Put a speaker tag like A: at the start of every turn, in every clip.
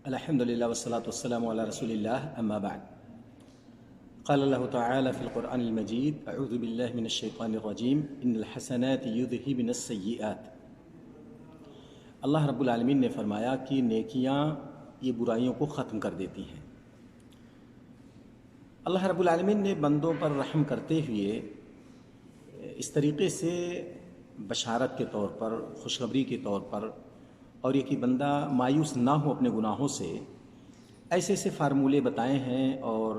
A: الحمدللہ والصلاة والسلام علی رسول اللہ اما بعد قال اللہ تعالی فی القرآن المجید اعوذ باللہ من الشیطان الرجیم ان الحسنات یذہبن السیئات۔ اللہ رب العالمین نے فرمایا کہ نیکیاں یہ برائیوں کو ختم کر دیتی ہیں۔ اللہ رب العالمین نے بندوں پر رحم کرتے ہوئے اس طریقے سے بشارت کے طور پر، خوشخبری کے طور پر، اور یہ کہ بندہ مایوس نہ ہو اپنے گناہوں سے، ایسے ایسے فارمولے بتائے ہیں اور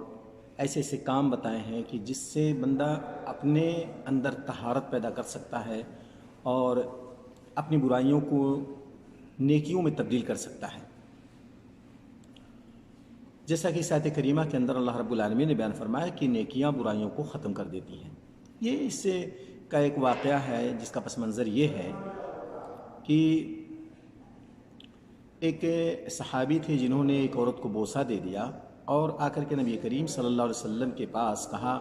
A: ایسے ایسے کام بتائے ہیں کہ جس سے بندہ اپنے اندر طہارت پیدا کر سکتا ہے اور اپنی برائیوں کو نیکیوں میں تبدیل کر سکتا ہے۔ جیسا کہ اس آیت کریمہ کے اندر اللہ رب العالمین نے بیان فرمایا کہ نیکیاں برائیوں کو ختم کر دیتی ہیں۔ یہ اس سے کا ایک واقعہ ہے جس کا پس منظر یہ ہے کہ ایک صحابی تھے جنہوں نے ایک عورت کو بوسہ دے دیا اور آ کر کے نبی کریم صلی اللہ علیہ وسلم کے پاس کہا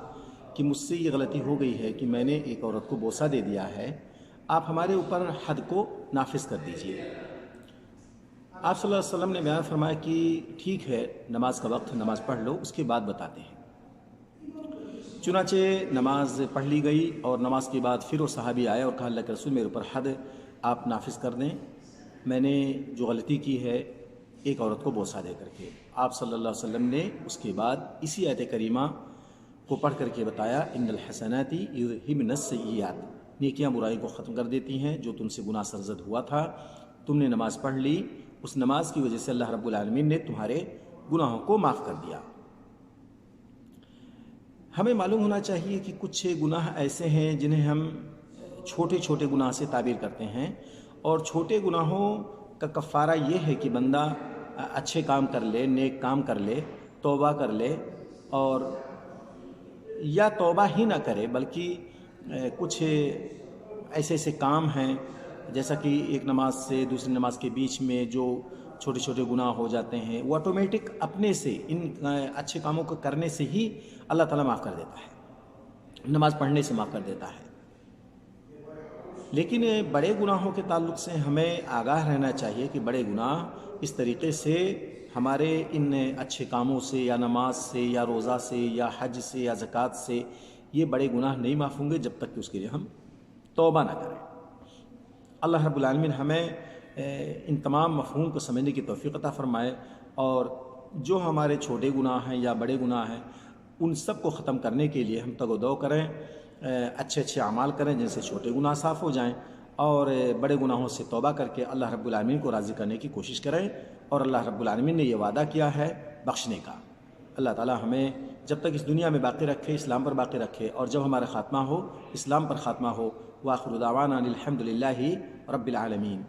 A: کہ مجھ سے یہ غلطی ہو گئی ہے کہ میں نے ایک عورت کو بوسہ دے دیا ہے، آپ ہمارے اوپر حد کو نافذ کر دیجئے۔ آپ صلی اللہ علیہ وسلم نے بیان فرمایا کہ ٹھیک ہے، نماز کا وقت، نماز پڑھ لو، اس کے بعد بتاتے ہیں۔ چنانچہ نماز پڑھ لی گئی اور نماز کے بعد پھر وہ صحابی آئے اور کہا اللہ کے رسول میرے اوپر حد آپ نافذ کر دیں، میں نے جو غلطی کی ہے ایک عورت کو بوسہ دے کر کے۔ آپ صلی اللہ علیہ وسلم نے اس کے بعد اسی آیت کریمہ کو پڑھ کر کے بتایا ان الحسنات یذہبن السیئات، نیکیاں برائی کو ختم کر دیتی ہیں۔ جو تم سے گناہ سرزد ہوا تھا، تم نے نماز پڑھ لی، اس نماز کی وجہ سے اللہ رب العالمین نے تمہارے گناہوں کو معاف کر دیا۔ ہمیں معلوم ہونا چاہیے کہ کچھ گناہ ایسے ہیں جنہیں ہم چھوٹے چھوٹے گناہ سے تعبیر کرتے ہیں، اور چھوٹے گناہوں کا کفارہ یہ ہے کہ بندہ اچھے کام کر لے، نیک کام کر لے، توبہ کر لے، اور یا توبہ ہی نہ کرے بلکہ کچھ ایسے ایسے کام ہیں جیسا کہ ایک نماز سے دوسری نماز کے بیچ میں جو چھوٹے چھوٹے گناہ ہو جاتے ہیں، وہ آٹومیٹک اپنے سے ان اچھے کاموں کو کرنے سے ہی اللہ تعالیٰ معاف کر دیتا ہے، نماز پڑھنے سے معاف کر دیتا ہے۔ لیکن بڑے گناہوں کے تعلق سے ہمیں آگاہ رہنا چاہیے کہ بڑے گناہ اس طریقے سے ہمارے ان اچھے کاموں سے یا نماز سے یا روزہ سے یا حج سے یا زکوٰۃ سے یہ بڑے گناہ نہیں معاف ہوں گے جب تک کہ اس کے لیے ہم توبہ نہ کریں۔ اللہ رب العالمین ہمیں ان تمام مفہوم کو سمجھنے کی توفیق عطا فرمائے، اور جو ہمارے چھوٹے گناہ ہیں یا بڑے گناہ ہیں ان سب کو ختم کرنے کے لیے ہم تگ و دو کریں، اچھے اچھے اعمال کریں جن سے چھوٹے گناہ صاف ہو جائیں، اور بڑے گناہوں سے توبہ کر کے اللہ رب العالمین کو راضی کرنے کی کوشش کریں۔ اور اللہ رب العالمین نے یہ وعدہ کیا ہے بخشنے کا۔ اللہ تعالی ہمیں جب تک اس دنیا میں باقی رکھے، اسلام پر باقی رکھے، اور جب ہمارا خاتمہ ہو اسلام پر خاتمہ ہو۔ وآخر دعوانا الحمد للہ رب العالمین۔